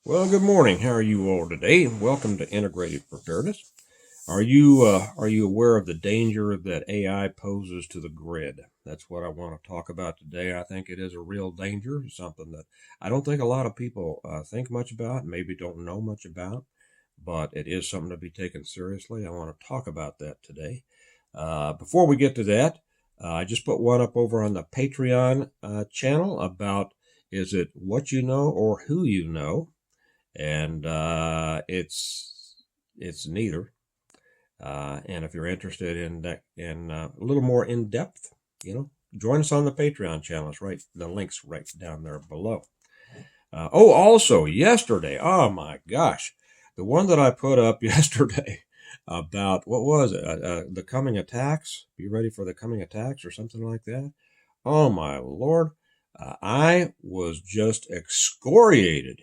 Well, good morning. How are you all today? Welcome to Integrated Preparedness. Are you aware of the danger that AI poses to the grid? That's what I want to talk about today. I think it is a real danger, something that I don't think a lot of people think much about, maybe don't know much about, but it is something to be taken seriously. I want to talk about that today. Before we get to that, I just put one up over on the Patreon channel about is it what you know or who you know? And it's neither. And if you're interested in that, in a little more in depth, join us on the Patreon channel. It's right, the link's right down there below. Also yesterday, oh my gosh, the one that I put up yesterday about what was it? The coming attacks. Be ready for the coming attacks or something like that. Oh my Lord. I was just excoriated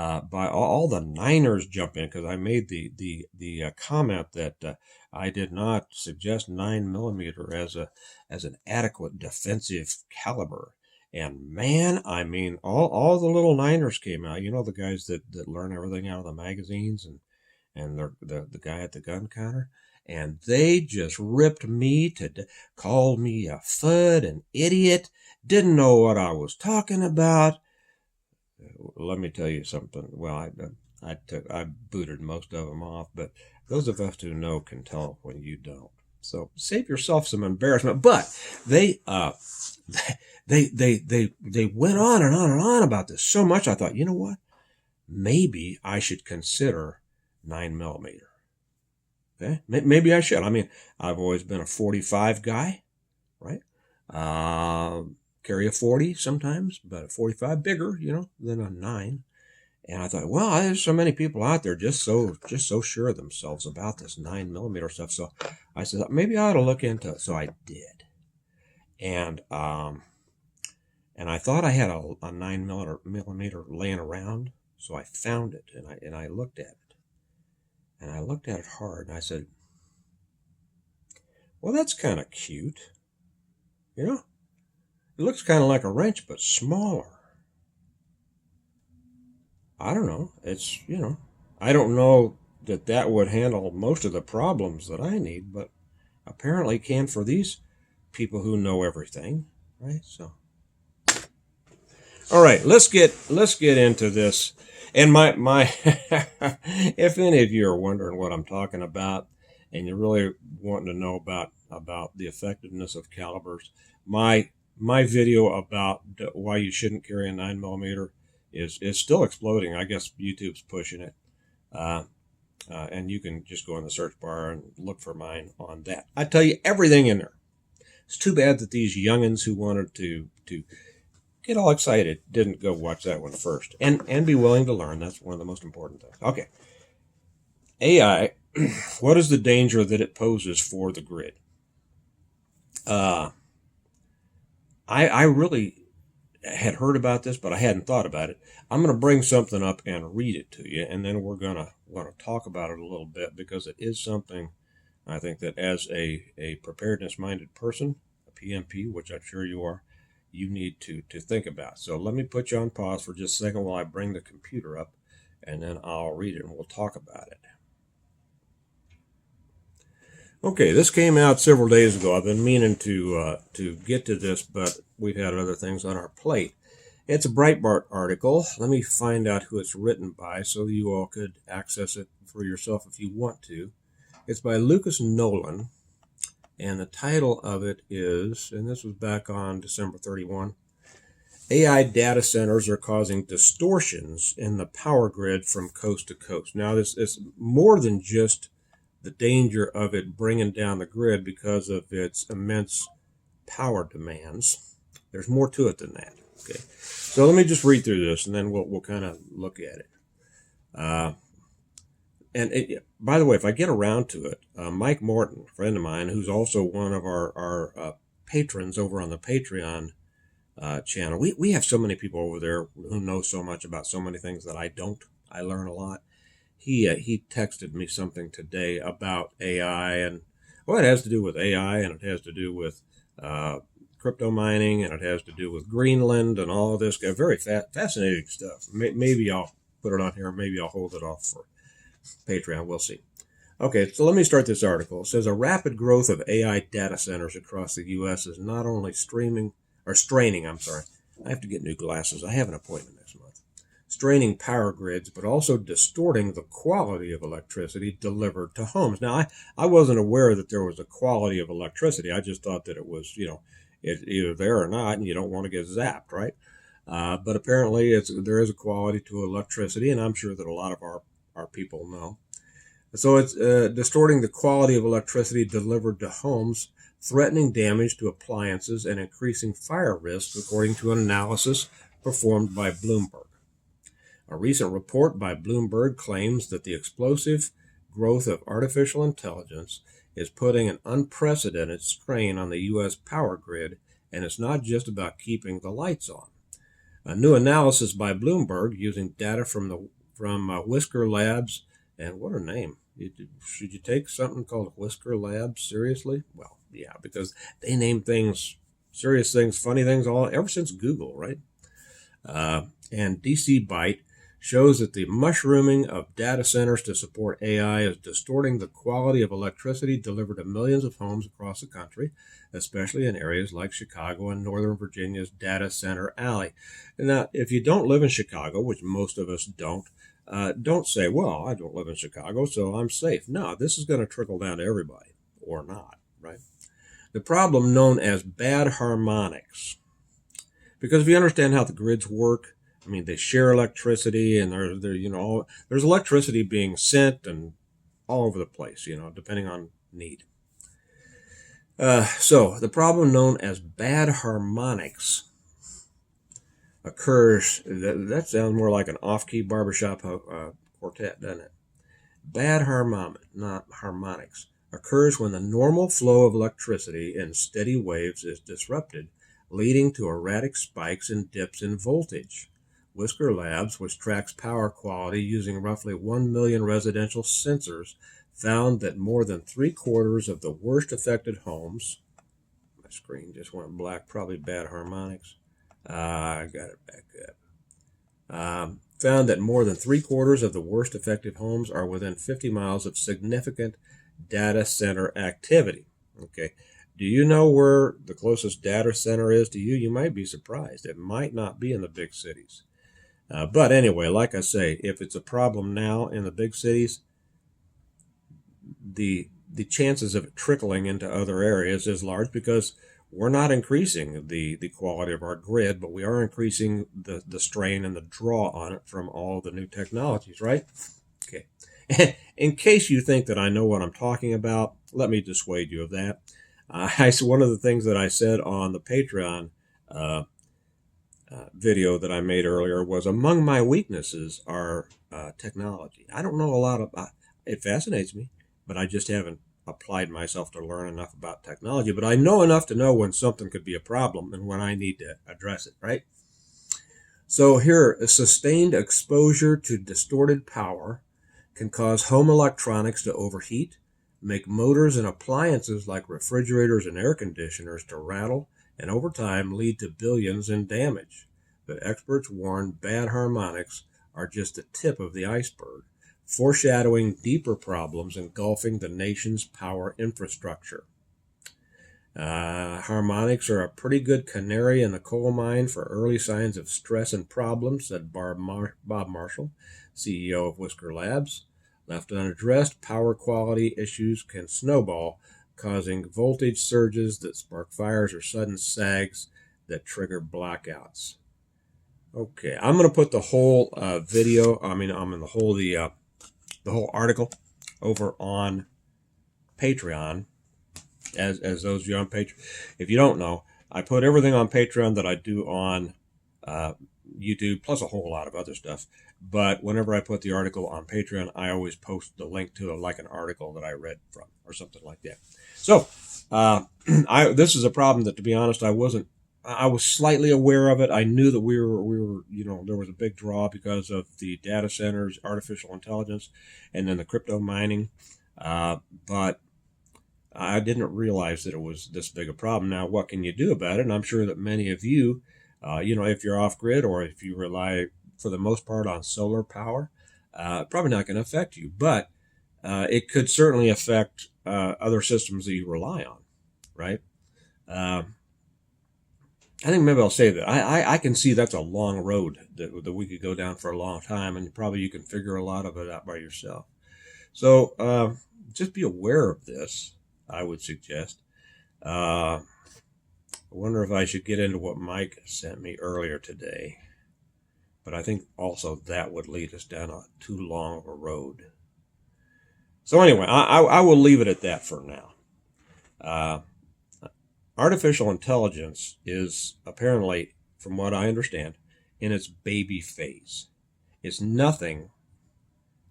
by all the Niners jumping because I made the comment that I did not suggest 9 millimeter as an adequate defensive caliber. And man, I mean, all the little Niners came out. You know, the guys that learn everything out of the magazines and the guy at the gun counter. And they just ripped me called me a FUD, an idiot, didn't know what I was talking about. Let me tell you something. Well, I booted most of them off, but those of us who know can tell when you don't. So save yourself some embarrassment. But they they went on and on and on about this so much. I thought, you know what? Maybe I should consider 9 millimeter. Okay, maybe I should. I mean, I've always been a 45 guy, right? Carry a 40 sometimes, but a 45 bigger, than a 9. And I thought, well, there's so many people out there just so sure of themselves about this 9 millimeter stuff. So I said maybe I ought to look into it. So I did, and I thought I had a 9 millimeter laying around, so I found it and I looked at it. And I looked at it hard and I said, well, that's kind of cute. It looks kind of like a wrench, but smaller. I don't know. I don't know that would handle most of the problems that I need, but apparently can for these people who know everything, right? So, all right, let's get into this. And my if any of you are wondering what I'm talking about, and you're really wanting to know about the effectiveness of calibers, my video about why you shouldn't carry a 9 millimeter is still exploding. I guess YouTube's pushing it, and you can just go in the search bar and look for mine on that. I tell you everything in there. It's too bad that these youngins who wanted to get all excited didn't go watch that one first and be willing to learn. That's one of the most important things. Okay. AI, what is the danger that it poses for the grid? I really had heard about this, but I hadn't thought about it. I'm going to bring something up and read it to you, and then we're going to talk about it a little bit because it is something I think that as a preparedness-minded person, a PMP, which I'm sure you are, you need to think about. So let me put you on pause for just a second while I bring the computer up, and then I'll read it and we'll talk about it. Okay, this came out several days ago. I've been meaning to get to this, but we've had other things on our plate. It's a Breitbart article. Let me find out who it's written by so you all could access it for yourself if you want to. It's by Lucas Nolan, and the title of it is, and this was back on December 31, AI data centers are causing distortions in the power grid from coast to coast. Now, this is more than just the danger of it bringing down the grid because of its immense power demands. There's more to it than that. Okay, so let me just read through this, and then we'll kind of look at it. By the way, if I get around to it, Mike Morton, a friend of mine, who's also one of our patrons over on the Patreon channel. We have so many people over there who know so much about so many things that I don't. I learn a lot. He texted me something today about AI, and well, it has to do with AI, and it has to do with crypto mining, and it has to do with Greenland and all of this. Very fascinating stuff. Maybe I'll put it on here. Maybe I'll hold it off for Patreon. We'll see. Okay, so let me start this article. It says a rapid growth of AI data centers across the U.S. is not only straining. I have to get new glasses. I have an appointment next month. Straining power grids, but also distorting the quality of electricity delivered to homes. Now, I wasn't aware that there was a quality of electricity. I just thought that it was, it's either there or not, and you don't want to get zapped, right? But apparently there is a quality to electricity, and I'm sure that a lot of our people know. So it's distorting the quality of electricity delivered to homes, threatening damage to appliances, and increasing fire risk, according to an analysis performed by Bloomberg. A recent report by Bloomberg claims that the explosive growth of artificial intelligence is putting an unprecedented strain on the U.S. power grid, and it's not just about keeping the lights on. A new analysis by Bloomberg, using data from Whisker Labs, and what a name. Should you take something called Whisker Labs seriously? Well, yeah, because they name things, serious things, funny things, ever since Google, right? And DC Byte shows that the mushrooming of data centers to support AI is distorting the quality of electricity delivered to millions of homes across the country, especially in areas like Chicago and Northern Virginia's Data Center Alley. Now, if you don't live in Chicago, which most of us don't say, well, I don't live in Chicago, so I'm safe. No, this is going to trickle down to everybody, or not, right? The problem known as bad harmonics. Because if you understand how the grids work, I mean, they share electricity, and there's electricity being sent and all over the place, depending on need. So the problem known as bad harmonics occurs. That sounds more like an off-key barbershop quartet, doesn't it? Bad harmonics occurs when the normal flow of electricity in steady waves is disrupted, leading to erratic spikes and dips in voltage. Whisker Labs, which tracks power quality using roughly 1 million residential sensors, found that more than 3/4 of the worst affected homes, my screen just went black, probably bad harmonics. I got it back up. Found that more than 3/4 of the worst affected homes are within 50 miles of significant data center activity. Okay. Do you know where the closest data center is to you? You might be surprised. It might not be in the big cities. But anyway, like I say, if it's a problem now in the big cities, the chances of it trickling into other areas is large, because we're not increasing the quality of our grid, but we are increasing the strain and the draw on it from all the new technologies, right? Okay. In case you think that I know what I'm talking about, let me dissuade you of that. One of the things that I said on the Patreon video that I made earlier was, among my weaknesses are technology. I don't know a lot about it. Fascinates me, but I just haven't applied myself to learn enough about technology. But I know enough to know when something could be a problem and when I need to address it, right? So here, a sustained exposure to distorted power can cause home electronics to overheat, make motors and appliances like refrigerators and air conditioners to rattle, and over time lead to billions in damage. But experts warn bad harmonics are just the tip of the iceberg, foreshadowing deeper problems engulfing the nation's power infrastructure. Harmonics are a pretty good canary in the coal mine for early signs of stress and problems, said Bob Marshall, CEO of Whisker Labs. Left unaddressed, power quality issues can snowball, causing voltage surges that spark fires or sudden sags that trigger blackouts. Okay, I'm going to put the whole the whole article over on Patreon, as those of you on Patreon. If you don't know, I put everything on Patreon that I do on YouTube, plus a whole lot of other stuff. But whenever I put the article on Patreon, I always post the link to like an article that I read from or something like that. So this is a problem that, to be honest, I was slightly aware of it. I knew that we were there was a big draw because of the data centers, artificial intelligence, and then the crypto mining. But I didn't realize that it was this big a problem. Now, what can you do about it? And I'm sure that many of you, if you're off grid or if you rely for the most part on solar power, probably not going to affect you. But it could certainly affect other systems that you rely on, right? I think maybe I'll say that. I can see that's a long road that we could go down for a long time, and probably you can figure a lot of it out by yourself. So just be aware of this, I would suggest. I wonder if I should get into what Mike sent me earlier today. But I think also that would lead us down a too long of a road. So anyway, I will leave it at that for now. Artificial intelligence is apparently, from what I understand, in its baby phase. It's nothing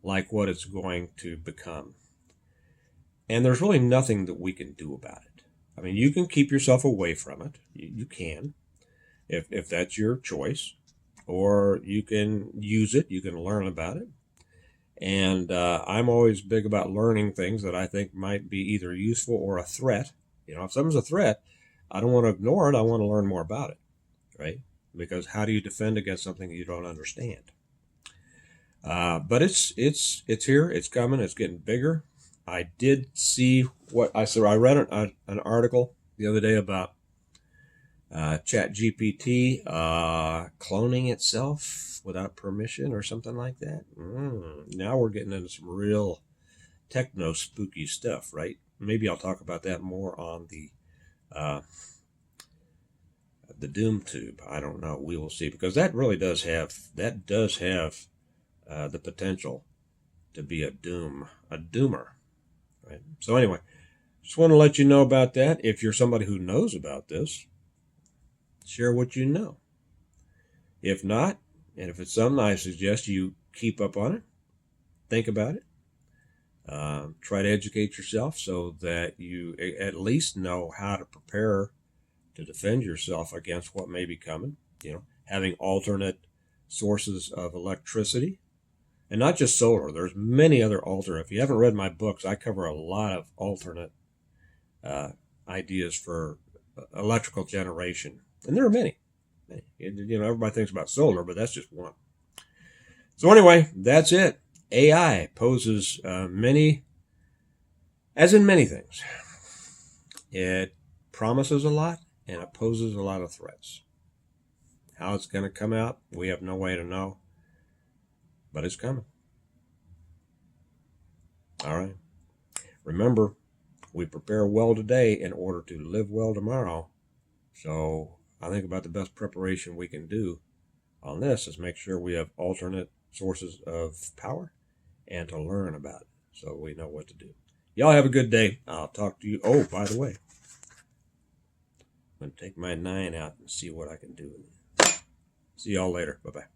like what it's going to become. And there's really nothing that we can do about it. I mean, you can keep yourself away from it. You can, if that's your choice. Or you can use it. You can learn about it. And I'm always big about learning things that I think might be either useful or a threat. If something's a threat, I don't want to ignore it. I want to learn more about it, right? Because how do you defend against something you don't understand? But it's here. It's coming. It's getting bigger. I did see what I said. I read an article the other day about ChatGPT cloning itself without permission or something like that. Now we're getting into some real techno spooky stuff, right? Maybe I'll talk about that more on the Doom Tube. I don't know. We will see, because that really does have the potential to be a doomer, right? So anyway, just want to let you know about that. If you're somebody who knows about this, share what you know. If not, and if it's something, I suggest you keep up on it, think about it, try to educate yourself so that you at least know how to prepare to defend yourself against what may be coming. Having alternate sources of electricity, and not just solar. There's many other alternate. If you haven't read my books, I cover a lot of alternate ideas for electrical generation. And there are many. Everybody thinks about solar, but that's just one. So anyway, that's it. AI poses many things. It promises a lot, and it poses a lot of threats. How it's going to come out, we have no way to know. But it's coming. All right. Remember, we prepare well today in order to live well tomorrow. So I think about the best preparation we can do on this is make sure we have alternate sources of power and to learn about it so we know what to do. Y'all have a good day. I'll talk to you. Oh, by the way, I'm going to take my 9 out and see what I can do. See y'all later. Bye-bye.